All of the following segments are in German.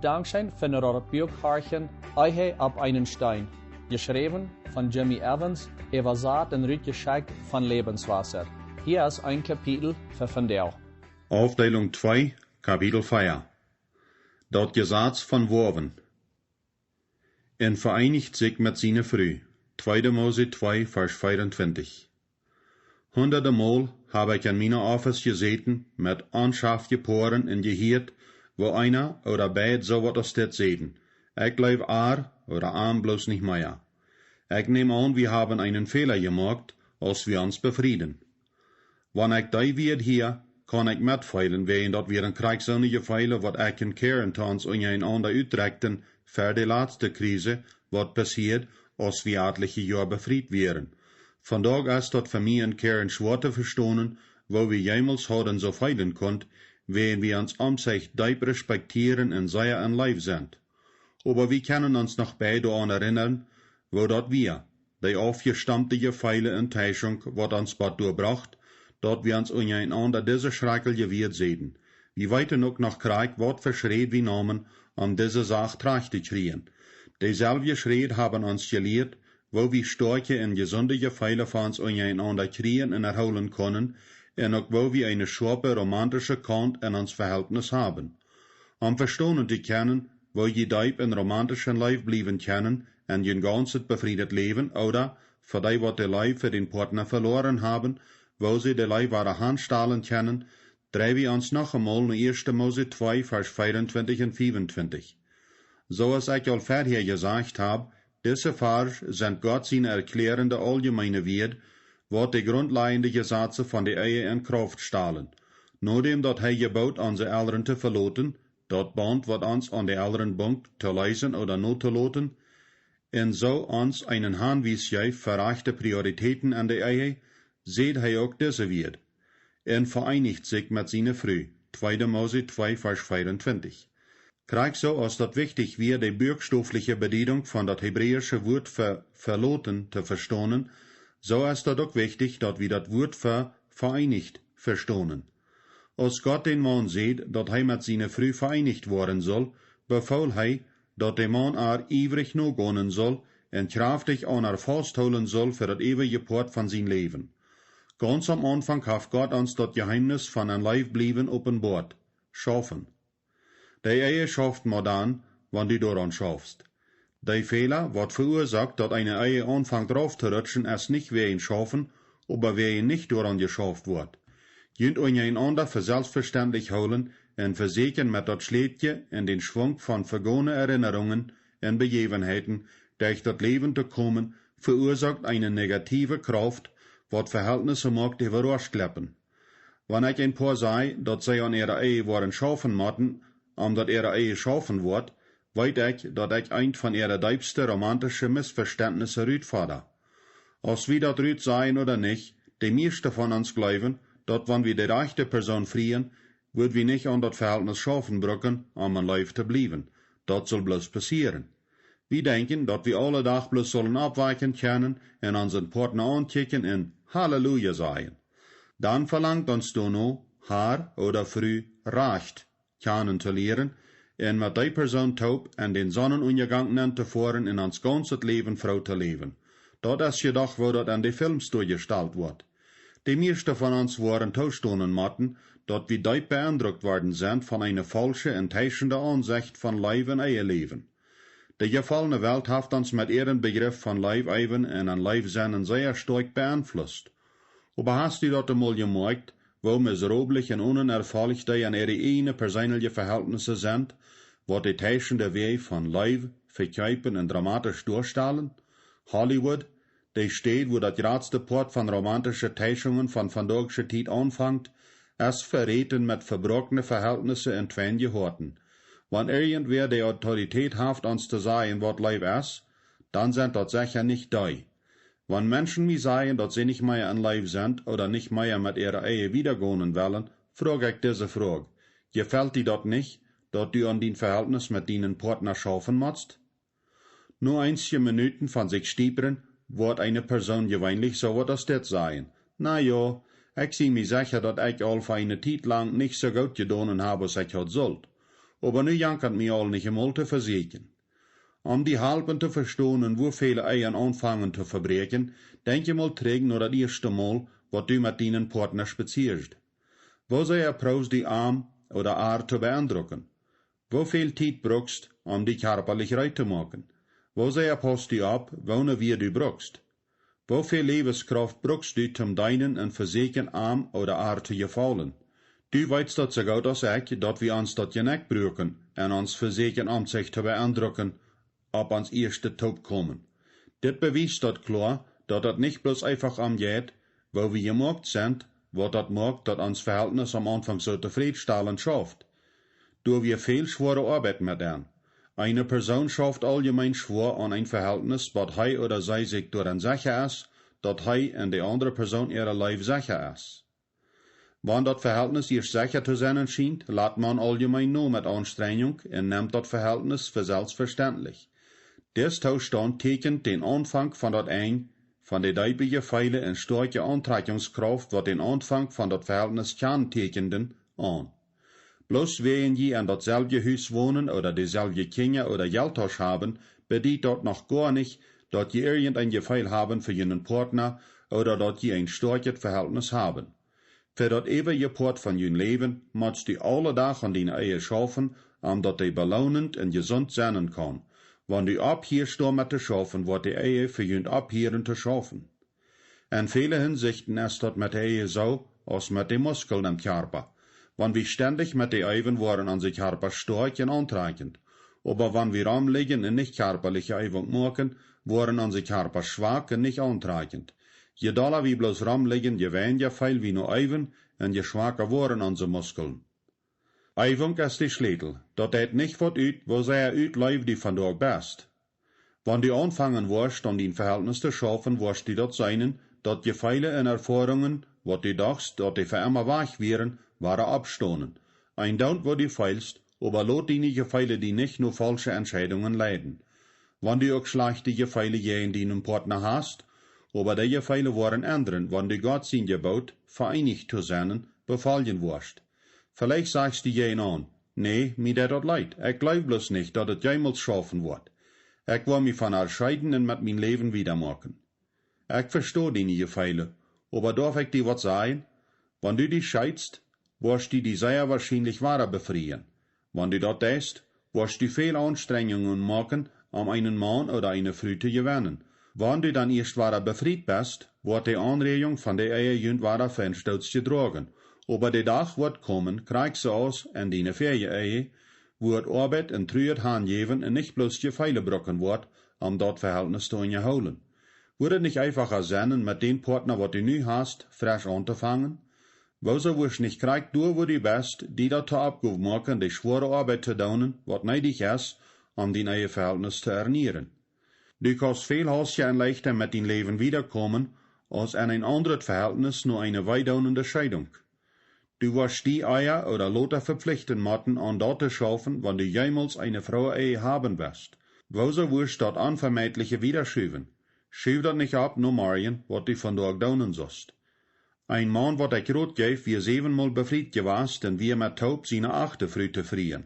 Dankschein findet ihr Bürgharchen Eihe ab einen Stein, geschrieben von Jimmy Evans, übersat und Rütgeschenk von Lebenswasser. Hier ist ein Kapitel für Vandel. Aufteilung 2, Kapitel 4. Dort Gesatz von Worven. En vereinigt sich mit seine Früh. 2. Mose 2, Vers 24. Hunderte Mal habe ich an meiner Office geseten, mit anschaffte Poren in Gehirn, wo einer oder beid so wat als dit zeden. Ich bleib oder arm bloß nicht mehr. Ich nehm an, wir haben einen Fehler gemacht, als wir uns befrieden. Wann ich da wird hier, kann ich mitfeilen, wegen dat wir ein kriegssonnige Feile, wat ich in Kerentans untereinander utrechten, für die letzte Krise, wat passiert, als wir etliche Jahr befried wären. Vandaag ist dat für mich ein Kern schwer zu verstehen, wo wir jemals hadden so feilen konnt, wenn wir uns sich deep respektieren und sehr in Life sind. Aber wir können uns noch beide daran erinnern, wo dat wir, die aufgestammte Gefeile in Täuschung, wat uns bad durchbracht, dort wir uns untereinander diese schreckliche Wirt sehen. Wir weiten auch noch Krieg, wat verschreit wir nahmen, diese Sache tracht zu kriegen. Dieselbe Schritt haben uns gelehrt, wo wir starke und gesunde Gefeile von uns untereinander kriegen und erholen können, und auch wo wir eine scharfe romantische Kant in uns Verhältnis haben. Verstehen zu können, wo je deep in romantischen Life blieben können und je ganzes befriedet leben, oder, für die, wat die Life für den Partner verloren haben, wo sie die Life wahre Hand stahlen können, drehen wir uns noch einmal in 1. Mose 2, Vers 24 und 25. So als ich al vorher gesagt habe, diese Vers sind Gott seine erklärende allgemeine Wert, wat die grundlegende Gesetze von der Ehe in Kraft stellen. Nachdem dat hij gebaut unsere Eltern zu verloten, dat Band wat uns an der Eltern bunkt zu leisen oder not zu loten, und so uns einen Handwies geeft für rechte Prioritäten an der Ehe, seht hij auch diese Wert. Vereinigt sich mit seiner Früh. 2. Mose 2, Vers 24. Krieg so, als dat wichtig wird, die bürgstoffliche Bedienung von dat hebräische Wort für verloten zu verstehen, so ist dat auch wichtig, dat wir dat Wort für vereinigt verstehen. Als Gott den Mann sieht, dat hij mit seiner Früh vereinigt worden soll, befahl hij, dat der Mann ivrig no gehen soll und kraftig an fastholen soll für dat ewige Port von sein Leben. Ganz am Anfang hat Gott uns das Geheimnis von ein Leib blieben offenbart. Schaffen. Die Ehe schafft man dann, wann du daran schaffst. Der Fehler, wat verursacht, dass eine Ehe anfängt drauf zu rutschen, ist nicht wer ihn schaffen, aber wer ihn nicht daran geschafft wird. Jünt einander für selbstverständlich holen und versichern mit dat Schlädje in den Schwung von vergangenen Erinnerungen und Begebenheiten, durch das Leben zu kommen, verursacht eine negative Kraft, wat Verhältnisse mag überrascht klappen. Wenn ich ein paar sei, dat sie an ihrer Ehe waren schaffen mochten, dat ihre Ehe schaffen wird, weet ich, dat ich ein von ihrer deibste romantische Missverständnisse rütfader. Als wir dat rüt sein oder nicht, die meiste von uns glauben, dat wenn wir die rechte Person frieren, wird wir nicht an dat Verhältnis schaffen brücken, ein Leib zu blieben. Dat soll bloß passieren. Wir denken, dat wir alle Tag bloß sollen abweichen können und unseren Partner ankicken und Halleluja sagen. Dann verlangt uns du noch, Haar oder Früh reicht, kennen zu lehren, und mit der Person taub und den Sonnenuntergang nennt zu fahren in uns ganzes Leben Frau zu leben. Dat ist jedoch, wo dat an die Films durchgestellt wird. Die meisten von uns waren Taustunden matten, dat wir deep beeindruckt worden sind von einer falschen und täuschenden Ansicht von Leib und Eheleben. Die gefallene Welt hat uns mit ihrem Begriff von Leib-Eiven und an Leib-Sennen sehr stark beeinflusst. Aber hast du dat einmal gemerkt, wo miserablich und unerfreulich die an ihre eigenen persönlichen Verhältnisse sind, wo die täuschende Weg von Leib, Verkäufen und dramatisch durchstellen? Hollywood, die steht, wo das größte Port von romantischen Täuschungen von vandagischer Zeit anfängt, ist verreten mit verbrochenen Verhältnissen in Twain gehorten. Wenn irgendwer die Autorität hat, uns zu sagen, was Leib ist, dann sind das sicher nicht die. Wenn Menschen mir sagen, dass sie nicht mehr in Leib sind oder nicht mehr mit ihrer Ehe wiedergehen wollen, frage ich diese Frage. Gefällt dir das nicht, dass du an dein Verhältnis mit deinen Partner schaffen musst? Nur einige Minuten von sich stiebern, wird eine Person gewöhnlich so was das sein. Na ja, ich sehe mir sicher, dass ich all für eine Zeit lang nicht so gut getan habe, als ich hat sollt. Aber nu jankert mir all nicht einmal te verzekeren. Die halben te verstehen en hoe viele eieren anfangen te verbreken, denk je mal terug naar dat eerste Mal, wat du met deinen Partner spazierst. Wo sei proust die Arm oder Aar te beeindrucken? Wo viel Zeit brauchst, die körperlich reit te machen? Wo sei passt du ab, wanneer wie du brauchst? Wo viel Lebenskraft brauchst du, deinen en verzekeren Arm oder Aar te gefallen? Du weißt dat so gut als ik, dat wir ons dat je nek brauchen, en ons verzekeren om zich te beeindrucken, ab ans erste Top kommen. Dit bewijst dat klar, dat het nicht bloß einfach geht, wo wir gemacht sind, wat dat macht, dat ons Verhältnis am Anfang so zufriedenstellend schafft. Door wir viel schwere Arbeit mit an. Eine Person schafft allgemein schwer an ein Verhältnis, wat hij oder zij sich daran sicher ist, dat hij en die andere Person ihre Leben sicher ist. Wann dat Verhältnis ihr sicher zu sein scheint, lässt man allgemein nur mit Anstrengung und nimmt dat Verhältnis für selbstverständlich. Des Zustand tekent den Anfang von dat ein, von der deibige Pfeile en starke Antrekkungskraft, wat den Anfang von dat Verhältnis kenntekenden, an. Bloß wenn je an datselbe Haus wohnen oder dieselbe Kinder oder Geldtasch haben, bedeutet dat noch gar nicht, dat je irgendein Gefühl haben für jenen Partner oder dat je ein starkes Verhältnis haben. Für dat ewige Part von jen Leben, musst du alle Tag an deine Ehe schaffen, dat die belohnend und gesund sein kann. Wann du abhierst mit te schaffen, wird die Ehe für jen abhieren te schaffen. In vielen Hinsichten ist dat mit der Ehe so, als mit den Muskeln im Körper. Wann wir ständig mit den Eiven waren an sich Körper stark und antreibend. Aber wann wir rumliegen und nicht körperliche Übung machen, waren an sich Körper schwach und nicht antreibend. Je doller wie bloß rumliegen, je weniger viel wie nur Eiven und je schwacher waren unsere Muskeln. Übung ist die Schlüssel. Dat deed nicht wat uit, wo zij uitleeft die vandaag best. Wann du anfangen warst, an die Verhältnis zu schaffen, warst du dat seinen, dat je viele in Erfahrungen, wat du dachtst, dat die für immer weg wären, waren abstonen. Ein Daunt, wo du feilst, aber lot die Gefeile, die nicht nur falsche Entscheidungen leiden. Wann du auch schlechte Gefeile je in deinem Partner hast, aber die Gefeile waren anderen, wann du Gott sein gebaut, vereinigt zu sein, befallen warst. Vielleicht sagst du jen an, nee, mir dat leid, ich glaub bloß nicht, dat het jemals schaffen wird. Ich will mich von erscheiden und mit mein Leben wiedermachen. Ich verstehe die Gefeile, aber darf ich dir was sagen? Wenn du dich scheidst, wirst du die sehr wahrscheinlich wahrer befreien. Wenn du dat tust, wirst du viel Anstrengungen machen, einen Mann oder eine Frau zu gewinnen. Wenn du dann erst wahrer befreit bist, wird die Anregung von der Ehe jünd wahrer Fenstutz getragen. Aber der Tag wird kommen, kriegst du aus in deine Ferien-Ehe, wird Arbeit und Trüht handgeben und nicht bloß Gefeile brocken wird, dat Verhältnis zu holen. Würde nicht einfacher sein, mit den Partner, wat du nu hast, frisch anzufangen? Wieso wirst nicht kriegt du, wo du bist, die dat Abgabe machen, die schwere Arbeit zu tun, wat neidig ist, dein Ehe Verhältnis zu ernähren. Du kannst viel Hausje und leichter mit dein Leben wiederkommen, als in ein anderes Verhältnis nur eine weidauernde Scheidung. Du wirst die Eier oder Lothar verpflichten müssen, an dort zu schaffen, wenn du jemals eine Frau-Ehe haben wirst. Wieso wirst du dort unvermeidliche wiederschieben? Schieb dat nicht ab, nur Marien, wat du von dort daunen sollst. Ein Mann, wat ich rot gave, wie 7-mal befreit gewast, und wie mit Taub seine 8. Frau zu frieren.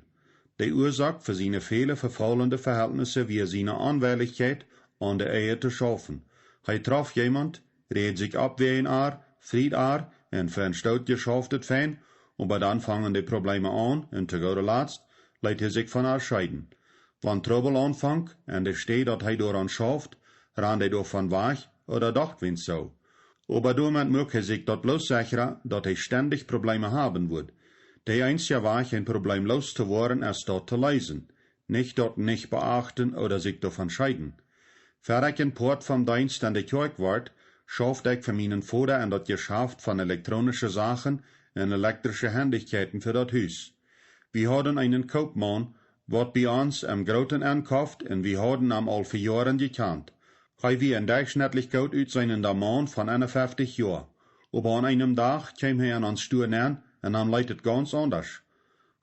Die Ursache für seine viele verfallende Verhältnisse wie seine Anwälligkeit an der Ehe zu schaffen. Hij traf jemand, redet sich ab wie ein Aar, fried Aar, en für ein Stout geschafftet fein, aber dann fangen die Probleme an, und zu guter Letzt leidt hij sich von scheiden. Wann Trouble anfangt, en de steht, dat hij daran schafft, ran hij door van weg, oder dacht wins so. Aber damit mögt hij sich dat bloß sichern, dat hij ständig Probleme haben wird. Der einzige Weg, ein Problem loszuwerden, ist dort zu leisen. Nicht dort nicht beachten oder sich davon scheiden. Für ich ein Port vom Dienst an der Kirche ward, schafft ich für meinen Vater an das Geschäft von elektronischen Sachen und elektrische Händigkeiten für das Haus. Wir hatten einen Kaufmann, wat bei uns am Groten ankauft, und wir hatten am all 4 Jahren gekannt. Hij wie ein durchschnittlich gut aussehender Mann von 51 Jahren. Aber an einem Tag kam er an uns Stuhl an, und dann leitet ganz anders.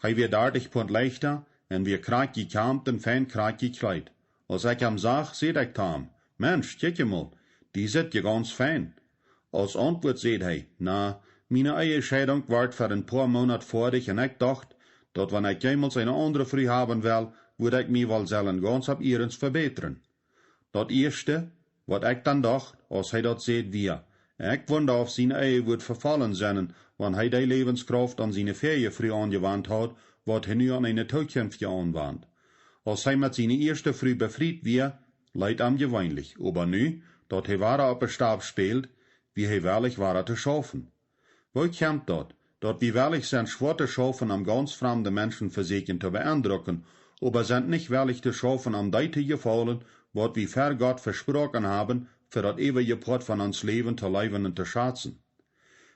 Hij wie 30 Pfund leichter, und wir krank gekämmt und fein krank gekleid. Als ich ihm sag, seht ich tam, Mensch, kijk mal, die sieht ja ganz fein. Als Antwort seht hij, na, meine Ehescheidung ward für ein paar Monate vor dich, und ich dacht, dat wanneer ik jemals een andere vrou haben wil, würde ik mij wel zullen ganz op ihrens verbeteren. Dat eerste, wat ik dan dacht, als hij dat zei weer, ik wonder of zijn eie wordt vervallen zijn, wanneer hij die levenskracht aan zijn vierde vrou aangewandt had, wat hij nu aan een toekomst aanwandt. Als hij met zijn eerste vrou befried weer, leidt hem gewöhnlich, aber nu, dat hij ware op een stab speelt, wie hij wellig ware te schaffen. Wo komt dat? Dat wie wellig zijn schwarte schaffen am ganz fremde Menschen versuchen te beeindrucken, aber sind nicht wellig te schaffen am die te gefallen, wat wie ver Gott versprochen haben, für dat ewige Port von ons Leben te leben und te schatzen.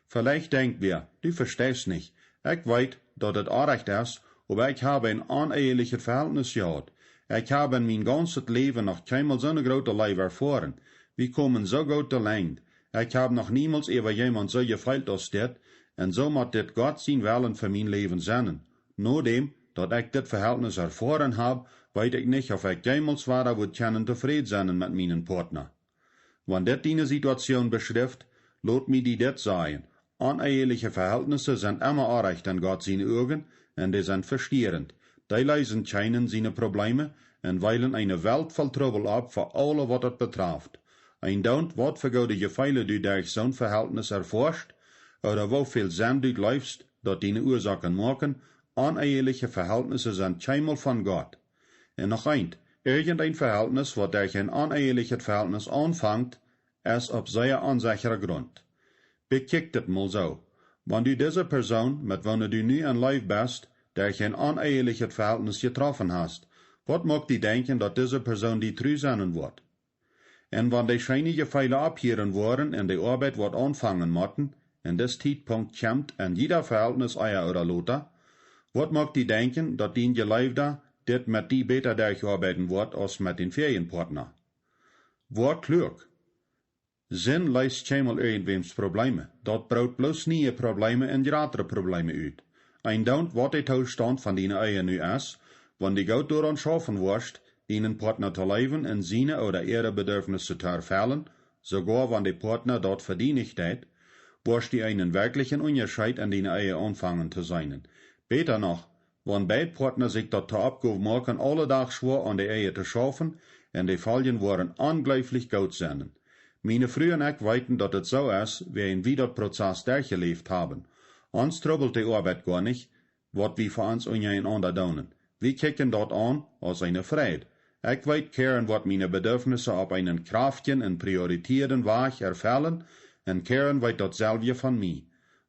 Vielleicht denkt wir, du verstehst nicht, ich weet, dat het Unrecht ist, aber ich habe ein uneheliches Verhältnis gehabt. Ich habe mein ganzes Leben noch keinmal so eine große Leib erfahren. Wir kommen so gut allein. Ich habe noch niemals über jemand so gefeilt als dit, und so moet dit Gott sein Willen für mein Leben sein. Nur dem, dat ich dit Verhältnis erfahren habe, weet ich nicht, ob ich jemals weiter wird können zufrieden sein mit meinen Partner. Wenn dit die Situation beschrift, lot mir die dit sagen. Uneheliche Verhältnisse sind immer Unrecht in Gott seine Augen, und die sind verstörend. Die lösen keinen seine Probleme und weilen eine Welt voll Trouble ab für alle, was das betrifft. Ein Don't, wat für gute Gefühle du durch so'n Verhältnis erforscht, oder wo viel Sinn du läufst, dat deine Ursachen machen, uneheliche Verhältnisse sind keinmal von Gott. Und noch irgendein Verhältnis, wat durch ein uneheliches Verhältnis anfängt, ist auf sehr unsicherer Grund. Bekijk dit mal so. Wenn du diese Person, mit wanneer du nu in Live bist, durch ein uneheliches Verhältnis getroffen hast, wat mag die denken, dat diese Person die treu sein wird? Und wenn die scheinige Fehler abhören worden und die Arbeit wird anfangen mochten, und das Zeitpunkt kommt in jeder Verhältnis euer oder Lothar, wat mag die denken, dat die Geleibter dit mit die beter durcharbeiten wird, als mit den Ferienpartner? Wort klug. Sinn löst keinmal irgendwems Probleme. Dat braut bloß nieuwe Probleme en grotere Probleme uit. Ein Don't wat die Toestand van die eigen nu is, wanneer die goud door schaffen wordt, dienen Partner te leven en seine oder ihre Bedürfnisse te erfüllen, sogar wenn die Partner dort verdienigt hat, wirst die einen wirklichen Unterschied an die Ehe anfangen zu sein. Beter noch, wenn beide Partner sich dort zur Abgabe machen, alle Tag schwor an die Ehe zu schaffen, und die Folgen waren unglaublich gut sein. Meine Frau und ich weiten, dass es so ist, wie ein wieder Prozess durchgelebt haben. Uns trouble die Arbeit gar nicht, wat wir für uns untereinander tun. Wir kicken dort an als eine Freude. Ich weet kehren, wat meine Bedürfnisse auf einen kraftigen und prioritären Weg erfüllen, und kehren weet dasselbe von mir.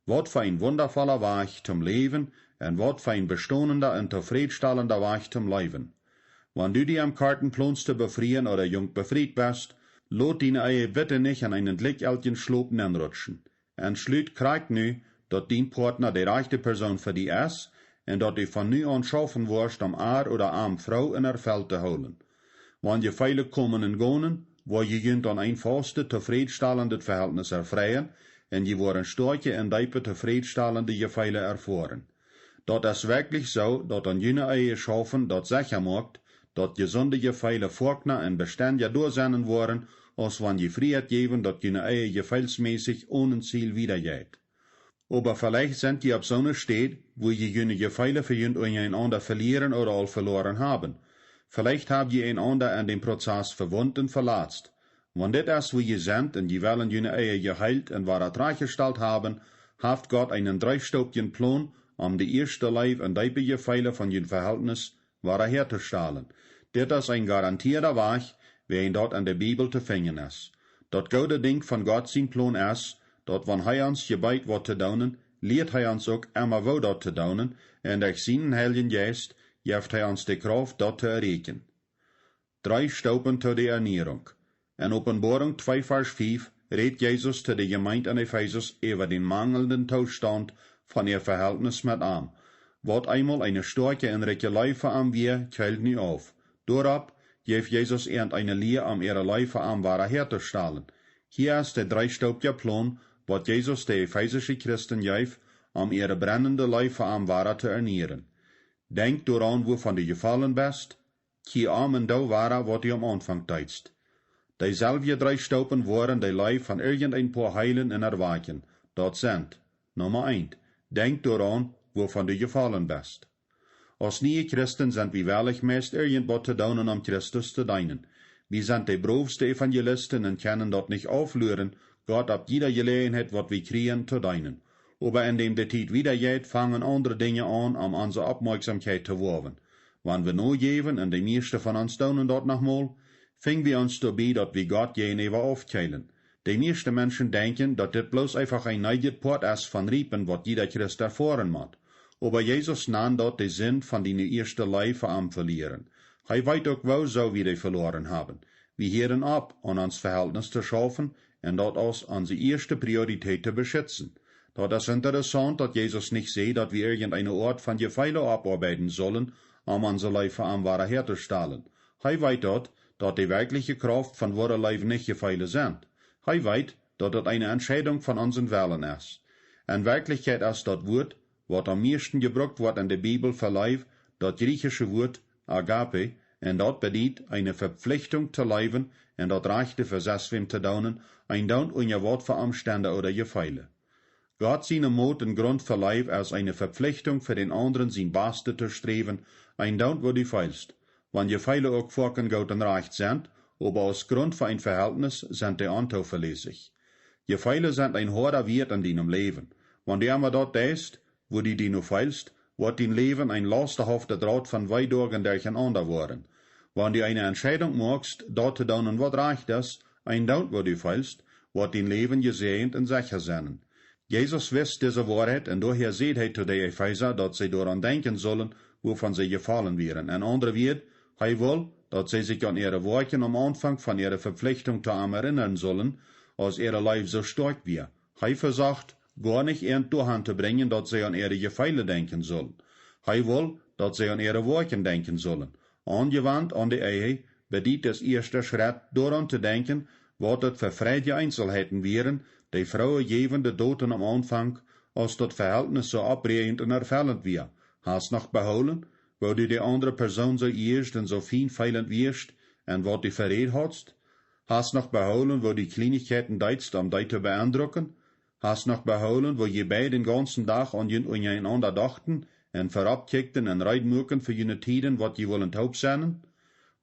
Wat für ein wundervoller Weg zum Leben, und wat für ein bestehender und zufriedenstellender Weg zum Leben. Wenn du die am Kartenplan zu befrieren oder jung befried bist, lot deine Ehe bitte nicht an einen gleichalten Schlopen anrutschen. Und schlut kriegt nu, dat dein Partner die rechte Person für die ist, und dat die von nu an schaffen wirst, oder arm Frau in Erfeld zu holen. Wenn je Feile kommen und gehen, wo je jünt an ein faste, zufriedenstellende Verhältnis erfreien, und je worden starke und diepe zufriedenstellende Gefeile erfahren. Dat ist wirklich so, dat an jene Ehe schaffen, dat sicher macht, dat gesunde Gefeile vorkner und beständig durchsennen worden, als wenn je Freiheit geben, dat jene Ehe gefeilsmäßig ohne Ziel wiedergeht. Aber vielleicht sind die auf so einer State, wo je jene Gefeile für jünt einander verlieren oder all verloren haben. Vielleicht habt ihr einander in dem Prozess verwunden verletzt. Wenn das ist, wo ihr seid und je wollen jene Ehe geheilt und wahret reichgestellt haben, haft Gott einen dreistaubigen Plan, die erste Leib und die Gefeile von jen Verhältnis herzustellen. Das ist ein garantierter Weg, wie ihn dort in der Bibel zu finden ist. Das gute Ding von Gott sein Plan ist, dat wenn hij ons gebeit wordt te doen, leert hij ons ook immer wo dat te doen, en durch seinen Heiligen Geist geeft hij ons de Kraft dat te erreichen. 3 Stufen zur der Ernährung. In Openbarung 2 Vers 5 redet Jesus zu der Gemeinde in Ephesus über den mangelnden Zustand von ihr Verhältnis mit ihm. Wat einmal eine starke und reiche Leife am wir, keilt nie auf. Dorab geeft Jesus eine Lehre ihre Leife am wahre herzustellen. Hier ist der dreistaubiger Plan, wat Jesus de Ephesische Christen geeft, ihre brennende Leife am wahre zu ernähren. Denk daran, wovon du gefallen bist, kie en da wahre, wat du am Anfang teitst. Dieselbe 3 Stufen waren die Leif von irgendein paar Heilen in Erwachen. Dat sind, Nummer 1, denk daran, wovon du gefallen bist. Als nieuwe Christen sind wir wahrlich meest irgendwas te doen om Christus te dienen. Wir sind die braafste Evangelisten und können dort nicht aufhören, Gott ab jeder Gelegenheit, wat wir kriegen, zu dienen. Aber indem die Zeit wieder geht, fangen andere Dinge an, unsere Aufmerksamkeit zu werben. Wenn wir nur geben, und die meisten von uns tun dort nochmal, fingen wir uns dabei, dass wir Gott gegenüber aufteilen. Die meisten Menschen denken, dass das bloß einfach ein neues Port ist von Riepen, was jeder Christ erfahren muss. Aber Jesus nahm dort den Sinn von die erste Leife am verlieren. Er weiß auch, wo so wir die verloren haben. Wir hören ab, an uns Verhältnis zu schaffen und dort als unsere erste Priorität zu beschützen. Dort ist interessant, dass Jesus nicht sieht, dass wir irgendeine Art von Gefeile abarbeiten sollen, unser Leife am Wahre herzustellen. Er weiß dort, dass die wirkliche Kraft von wahrer Leife nicht Gefeile sind. Er weiß, dass das eine Entscheidung von unseren Willen ist. In Wirklichkeit ist das Wort, was am meisten gebraucht wird in der Bibel für Leib, das griechische Wort Agape, und dort bedeutet eine Verpflichtung zu leben, und dort Rechte für Seswim zu daunen, ein Down ohne Wort für Umstände oder Gefeile. Gott seine Mut und Grund für Leib als eine Verpflichtung für den anderen sein Beste zu streben, ein Down wo die feilst. Wenn Gefeile auch vorken gut und recht sind, aber aus Grund für ein Verhältnis sind die unzuverlässig. Gefeile sind ein harter Wert in deinem Leben. Wenn du einmal dort denkst, wo die noch feilst, wird dein Leben ein lasterhafter Draht von Weidagen durcheinander worden. Wenn du eine Entscheidung machst, dort zu tun, was recht ist, ein Down, wo du feilst, wird dein Leben gesegnet und sicher sein. Jesus wisst diese Wahrheit, und daher seht er zu den Epheser, dass sie daran denken sollen, wovon sie gefallen wären. Ein anderer wird, er will, dass sie sich an ihre Worte am Anfang von ihrer Verpflichtung zu ihm erinnern sollen, als ihre Leib so stark wird. Er versagt, gar nicht durch zu bringen, dass sie an ihre Gefeile denken sollen. Er will, dass sie an ihre Worte denken sollen. Angewandt an die Ehe, bedient das erste Schritt, daran zu denken, was das für freie Einzelheiten wären, die Frauen gebende Doten am Anfang, als das Verhältnis so abregend und erfüllend wird. Hast noch beholen, wo du die andere Person so erst und so fein feilend wirst, und was du verrät hast? Hast noch beholen, wo die Kleinigkeiten deitst, dich zu beeindrucken? Hast noch beholen, wo je beide den ganzen Tag an einander dachten, und verabkickten und reidmuken für jene Tiden, wat je wollen taub sein?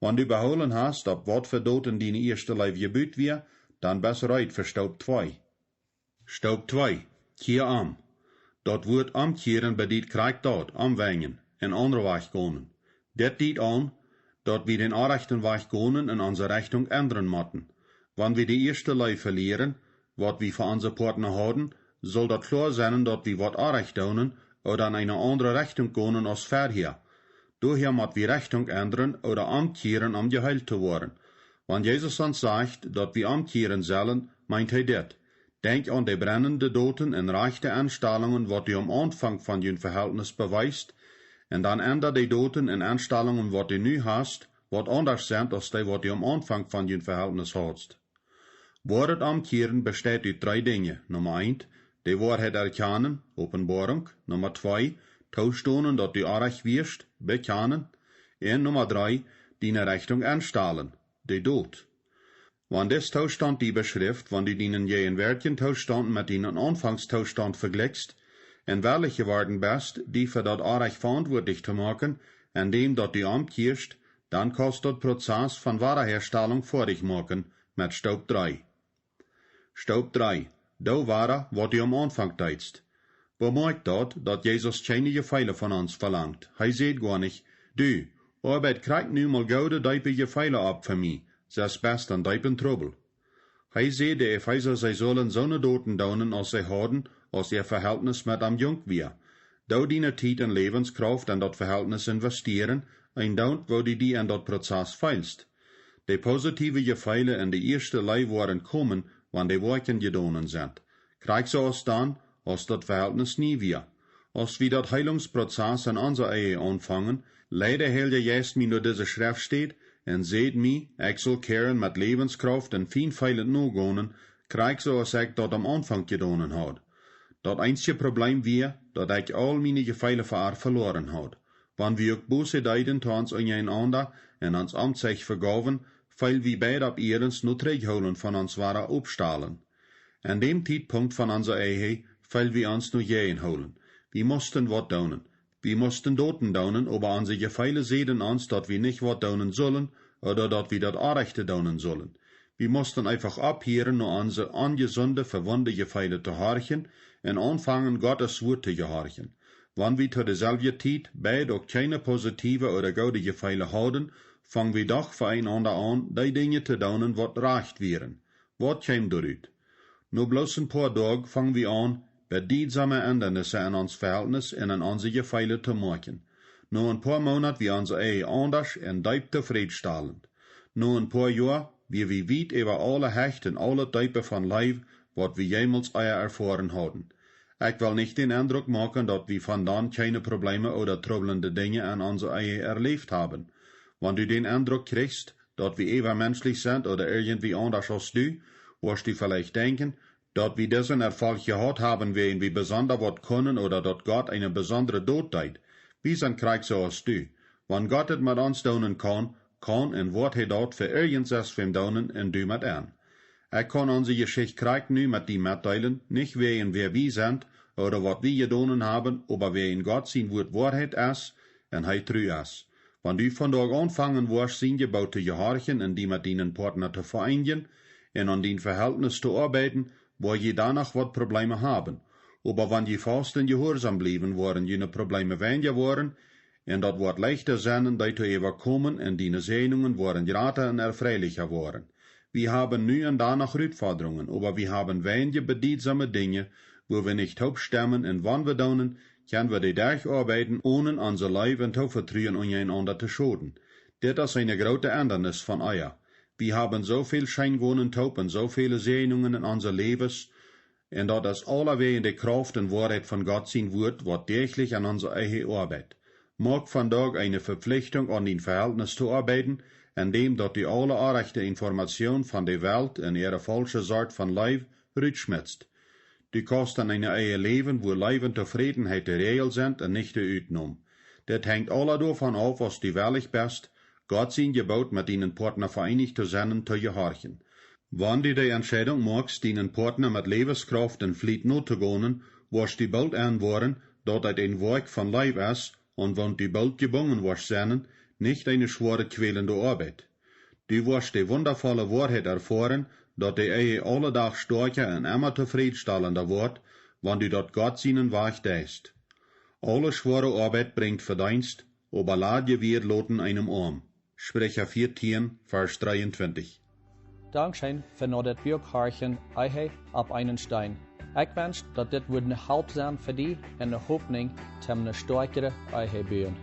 Wenn du beholen hast, ab wat für Doten deine erste Leib gebüht wir, dann bist reid für Staub 2. Staub 2. Kehr am. Dat Wort amkehren bedeutet Krieg dort, amwengen, en andere Weg gehen. Dat dient an, dat wir den anrechten Weg gehen in unsere Richtung ändern müssen. Wenn wir die erste Leib verlieren, wat wir für unsere Partner haben, soll dat klar sein, dat wir wat anrecht tun oder in eine andere Richtung gehen als vorher. Daher muss wir Richtung ändern oder amkehren, geheilt zu werden. Wenn Jesus uns sagt, dat wir amkehren sollen, meint er das. Denk an die brennende Doten und rechte Anstellungen, wat du am Anfang von dem Verhältnis beweist, und dann änder die Doten und Anstellungen, wat du nu hast, wat anders sind, als die, wat du am Anfang von dem Verhältnis hast. Wahrheit amkehren besteht aus 3 Dinge. Nummer 1, die Wahrheit erkennen, Offenbarung. Nummer 2, taustonen, dat du arrecht wirst, bekennen. Und Nummer 3, deine Richtung anstellen, die Dod. Wenn das Zustand die beschrift, wenn du deinen gegenwärtigen Zustand mit deinen Anfangszustand vergleichst, in welche geworden bist, die für das Anrecht verantwortlich zu machen, indem dat du amkehrst, dann kannst du den Prozess von Wiederherstellung vor dich machen, mit Staub 3. Staub 3. Da war, wat du am Anfang teitst. Bemerkt dort, dass Jesus keine Gefeile von uns verlangt. Er sagt gar nicht, du, Arbeit kriegt nu mal gaude deipe Gefeile ab für mich, das best an deipen Trouble. Er sagt, die Epheser, sie sollen so ne Doten daunen, als sie haben, als ihr Verhältnis mit am Jung wir. Da die Zeit und Lebenskraft in dat Verhältnis investieren, ein Daunt, wo die in dat Prozess feilst. Die positive Gefeile in die erste Leib waren kommen, wann die Worten gedonen sind. Krieg so aus dann, als dat Verhältnis nie wir. Als wir dat Heilungsprozess in unserer Ehe anfangen, leider hält jetzt mir nur diese Schrift steht, und seht mi, ich soll kehren mit Lebenskraft und feinfeilend no gonen, krieg so als ich dat am Anfang gedonen had. Dat einzige Problem wir, dat ich all meine Gefeile verloren had. Wann wir auch böse deiden zu uns einander und uns Amtseich vergaven, weil wir beide ab ihrens nur terugholen von uns wahre Obstahlen. An dem Zeitpunkt von unserer Ehe, weil wir uns nur jähen holen. Wir mussten wat tun. Wir mussten doten daunen, aber an sich viele sehen uns, dat wir nicht wat daunen sollen, oder dat wir dat Anrechte daunen sollen. Wir mussten einfach abhören, nur unsere angesunde, verwunde Gefeile zu horchen, und anfangen, Gottes Wort zu gehorchen. Wann wir zu derselben Zeit beide auch keine positive oder gute Gefeile haben, fangen wir doch voreinander an, die Dinge zu daunen, wat recht wären. Wat käm dort? Nur bloß ein paar Tage fangen wir an, bedeutsame Änderungen in uns Verhältnis und in unsere Gefeile zu machen. Nur ein paar Monate wie unser Ehe anders und deib zufriedenstellend. Nur ein paar Jahre wie wir weit über alle Hecht und alle Typen von Leib, wat wir jemals erfahren haben. Ich will nicht den Eindruck machen, dass wir von dann keine Probleme oder troublende Dinge an unser Ehe erlebt haben. Wenn du den Eindruck kriegst, dass wir menschlich sind oder irgendwie anders als du, wirst du vielleicht denken, dass wir diesen Erfolg gehabt haben, wenn wir besonders was können oder dass Gott eine besondere Tod teilt. Wir sind Krieg so als du. Wenn Gott es mit uns tun kann und wird er dort für irgendwas vom tun und du mit an. Ich kann unsere Geschichte Krieg nu mit dir mitteilen, nicht wegen wer wir sind oder was wir getan haben, aber wer in Gott sein Wort Wahrheit ist und er treu ist. Wenn du von dort anfangen wirst, sein Gebot zu gehorchen und die mit deinen Partner zu vereinigen und an dein Verhältnis zu arbeiten, wo je danach wat Probleme haben. Aber wenn je fast und gehorsam blieben, waren jene Probleme weniger waren, und dat wordt leichter sein, die zu überkommen, und deine Sehnungen waren grater und erfreulicher worden. Wir haben nu und da noch Herausforderungen, aber wir haben wenige bedeutsame Dinge, wo wir nicht hauptstemmen, und wann wir daunen, können wir die durcharbeiten, ohne unser Leben zu vertrauen und einander zu schaden. Das ist eine große Ändernis von euer. Wir haben so viel scheinwohnen taub und so viele Sehnungen in unser Lebens, und das ist allerweil die Kraft und Wahrheit von Gott sein wird, was täglich an unserer eigenen Arbeit. Mag vandaag eine Verpflichtung an den Verhältnis zu arbeiten, indem dat die alle arechte Information von der Welt in ihre falsche Sort von Leib rückschmitzt. Du kannst an eine eigen Leben, wo Leib und Zufriedenheit der Regel sind und nicht der Uitnom. Das hängt alle davon ab, was du wirklich bist, Gott sein Gebot mit deinen Partner vereinigt zu sein, zu gehorchen. Wenn du die Entscheidung machst, deinen Partner mit Lebenskraft und Fleet not zu gehen, wirst du bald anwaren, dass es ein Werk von Leib ist, und wenn du bald gebunden wirst sein, nicht eine schwere, quälende Arbeit. Du wirst die wundervolle Wahrheit erfahren, dass die Ehe alle Tag stärker und immer zufriedenstellender wird, wenn du dort Gott seinen Weg denkst. Alle schwere Arbeit bringt Verdienst, aber lad je wird loten einem Arm. Sprecher 14, Vers 23. Dankschön für noch das Bürgharchen Eihe ab einen Stein. Ich wünsche, dass das eine Halb sein für dich und eine Hoffnung, zum eine stärkere Eihe bauen.